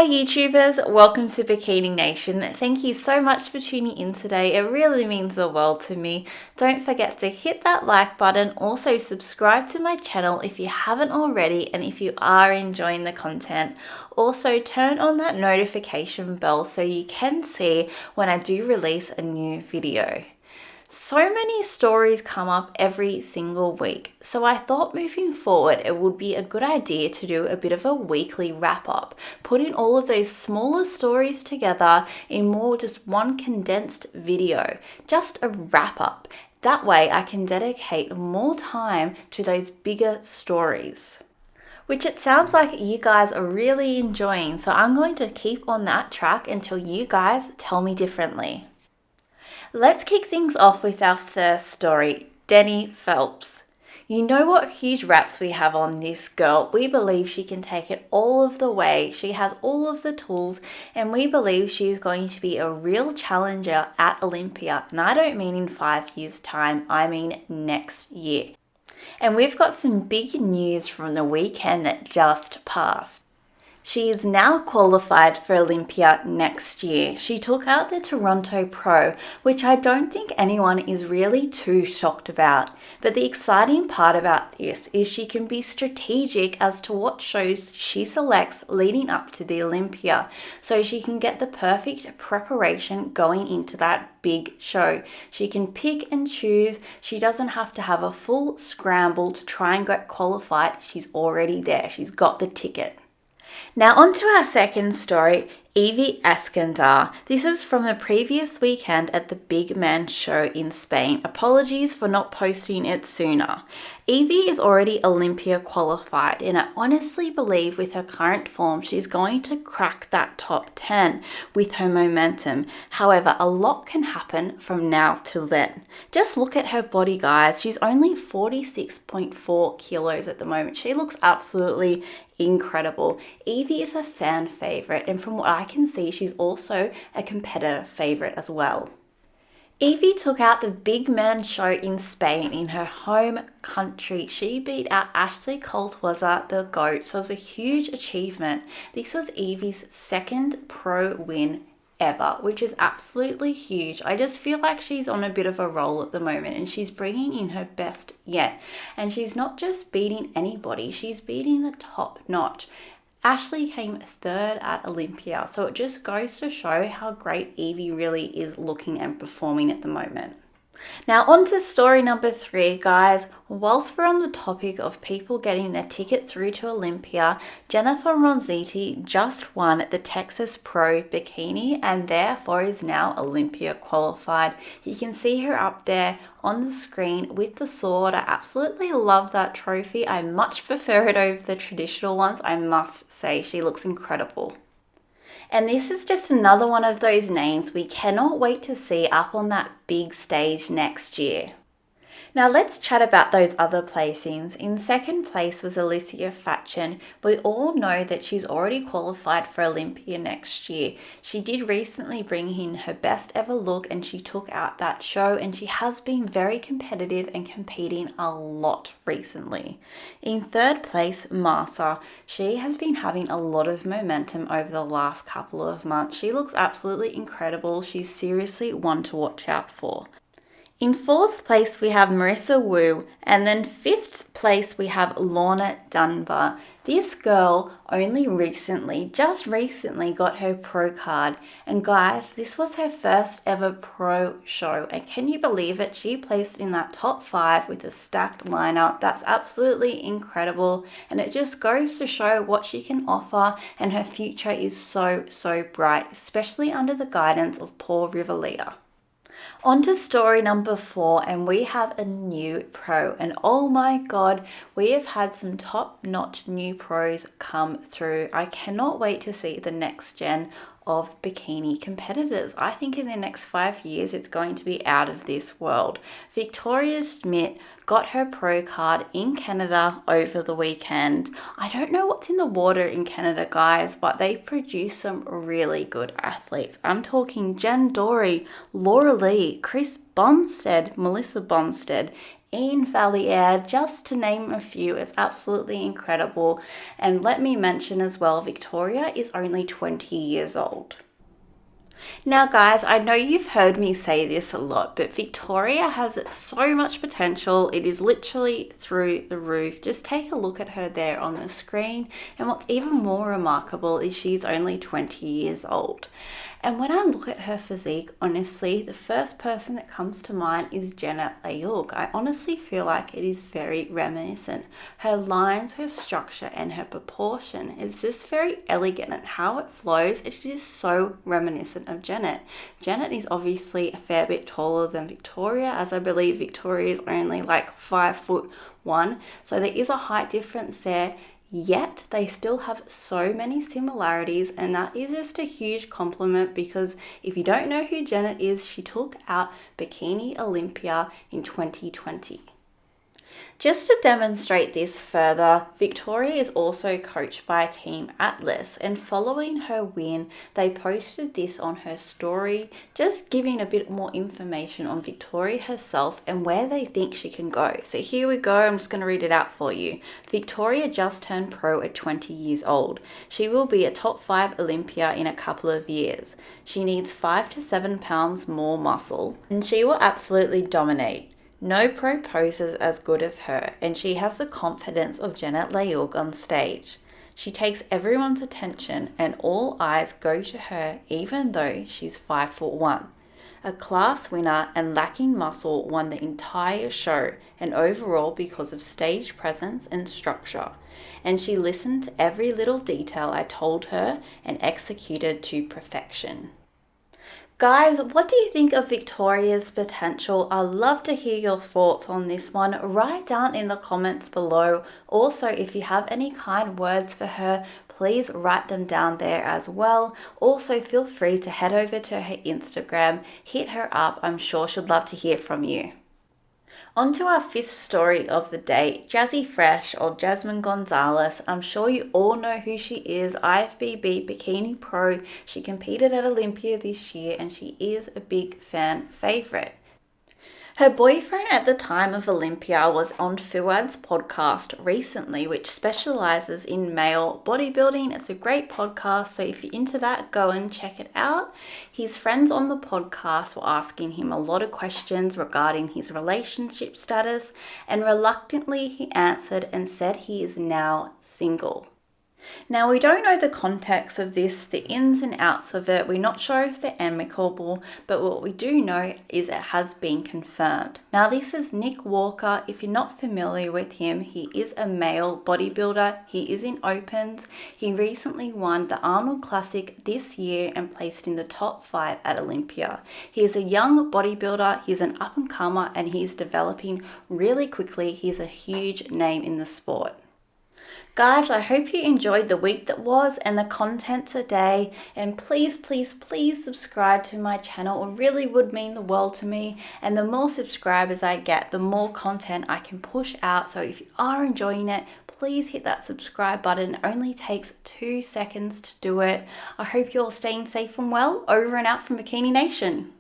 YouTubers, welcome to Bikini Nation. Thank you so much for tuning in today. It really means the world to me. Don't forget to hit that like button. Also subscribe to my channel if you haven't already and if you are enjoying the content. Also turn on that notification bell so you can see when I do release a new video. So many stories come up every single week, so I thought moving forward it would be a good idea to do a bit of a weekly wrap up, putting all of those smaller stories together in more just one condensed video, just a wrap up. That way I can dedicate more time to those bigger stories, which it sounds like you guys are really enjoying, so I'm going to keep on that track until you guys tell me differently. Let's kick things off with our first story, Dani Phelps. You know what huge raps we have on this girl. We believe she can take it all of the way. She has all of the tools and we believe she's going to be a real challenger at Olympia. And I don't mean in 5 years' time, I mean next year. And we've got some big news from the weekend that just passed. She is now qualified for Olympia next year. She took out the Toronto Pro, which I don't think anyone is really too shocked about. But the exciting part about this is she can be strategic as to what shows she selects leading up to the Olympia, so she can get the perfect preparation going into that big show. She can pick and choose. She doesn't have to have a full scramble to try and get qualified. She's already there. She's got the ticket. Now on to our second story, Evie Eskandar. This is from the previous weekend at the Big Man Show in Spain. Apologies for not posting it sooner. Evie is already Olympia qualified and I honestly believe with her current form she's going to crack that top 10 with her momentum. However, a lot can happen from now till then. Just look at her body, guys. She's only 46.4 kilos at the moment. She looks absolutely incredible. Evie is a fan favorite and from what I can see she's also a competitor favorite as well. Evie took out the Big Man Show in Spain in her home country. She beat out Ashley Coltwazer, the GOAT, so it was a huge achievement. This was Evie's second pro win ever, which is absolutely huge. I just feel like she's on a bit of a roll at the moment and she's bringing in her best yet. And she's not just beating anybody, she's beating the top notch. Ashley came third at Olympia, so it just goes to show how great Evie really is looking and performing at the moment. Now on to story number 3, guys. Whilst we're on the topic of people getting their ticket through to Olympia, Jennifer Ronzitti just won the Texas Pro Bikini and therefore is now Olympia qualified. You can see her up there on the screen with the sword. I absolutely love that trophy. I much prefer it over the traditional ones. I must say she looks incredible. And this is just another one of those names we cannot wait to see up on that big stage next year. Now let's chat about those other placings. In second place was Alicia Fatchen. We all know that she's already qualified for Olympia next year. She did recently bring in her best ever look and she took out that show and she has been very competitive and competing a lot recently. In third place, Marsa. She has been having a lot of momentum over the last couple of months. She looks absolutely incredible. She's seriously one to watch out for. In fourth place, we have Marissa Wu, and then fifth place, we have Lawna Dunbar. This girl only just recently got her pro card. And guys, this was her first ever pro show. And can you believe it? She placed in that top 5 with a stacked lineup. That's absolutely incredible. And it just goes to show what she can offer. And her future is so, so bright, especially under the guidance of Paul Rivera. On to story number 4, and we have a new pro, and oh my god, we have had some top-notch new pros come through. I cannot wait to see the next gen of bikini competitors. I think in the next 5 years it's going to be out of this world. Victoria Schmidt got her pro card in Canada over the weekend. I don't know what's in the water in Canada, guys, but they produce some really good athletes. I'm talking Jen Dory, Laura Lee, Chris Bonstead, Melissa Bonstead, Ian Valier, just to name a few. Is absolutely incredible. And let me mention as well, Victoria is only 20 years old. Now guys, I know you've heard me say this a lot, but Victoria has so much potential. It is literally through the roof. Just take a look at her there on the screen. And what's even more remarkable is she's only 20 years old. And when I look at her physique, honestly, the first person that comes to mind is Janet Leuk. I honestly feel like it is very reminiscent. Her lines, her structure, and her proportion is just very elegant, and how it flows, it is so reminiscent of Janet. Janet is obviously a fair bit taller than Victoria, as I believe Victoria is only like 5'1", so there is a height difference there. Yet they still have so many similarities, and that is just a huge compliment, because if you don't know who Janet is, she took out Bikini Olympia in 2020. Just to demonstrate this further, Victoria is also coached by Team Atlas, and following her win, they posted this on her story, just giving a bit more information on Victoria herself and where they think she can go. So here we go, I'm just going to read it out for you. Victoria just turned pro at 20 years old. She will be a top 5 Olympia in a couple of years. She needs 5 to 7 pounds more muscle, and she will absolutely dominate. No pro poses as good as her, and she has the confidence of Janet Leuk on stage. She takes everyone's attention, and all eyes go to her even though she's 5'1". A class winner and lacking muscle, won the entire show and overall because of stage presence and structure. And she listened to every little detail I told her and executed to perfection. Guys, what do you think of Victoria's potential? I'd love to hear your thoughts on this one. Write down in the comments below. Also, if you have any kind words for her, please write them down there as well. Also, feel free to head over to her Instagram, hit her up. I'm sure she'd love to hear from you. On to our 5th story of the day, Jazzy Fresh, or Jasmine Gonzalez. I'm sure you all know who she is, IFBB Bikini Pro. She competed at Olympia this year, and she is a big fan favorite. Her boyfriend at the time of Olympia was on Fuad's podcast recently, which specializes in male bodybuilding. It's a great podcast, so if you're into that, go and check it out. His friends on the podcast were asking him a lot of questions regarding his relationship status, and reluctantly he answered and said he is now single. Now, we don't know the context of this, the ins and outs of it. We're not sure if they're amicable, but what we do know is it has been confirmed. Now, this is Nick Walker. If you're not familiar with him, he is a male bodybuilder. He is in opens. He recently won the Arnold Classic this year and placed in the top 5 at Olympia. He is a young bodybuilder. He's an up-and-comer, and he's developing really quickly. He's a huge name in the sport. Guys, I hope you enjoyed the week that was and the content today, and please subscribe to my channel. It really would mean the world to me, and the more subscribers I get, the more content I can push out. So if you are enjoying it, please hit that subscribe button. It only takes 2 seconds to do it. I hope you're all staying safe and well. Over and out from Bikini Nation.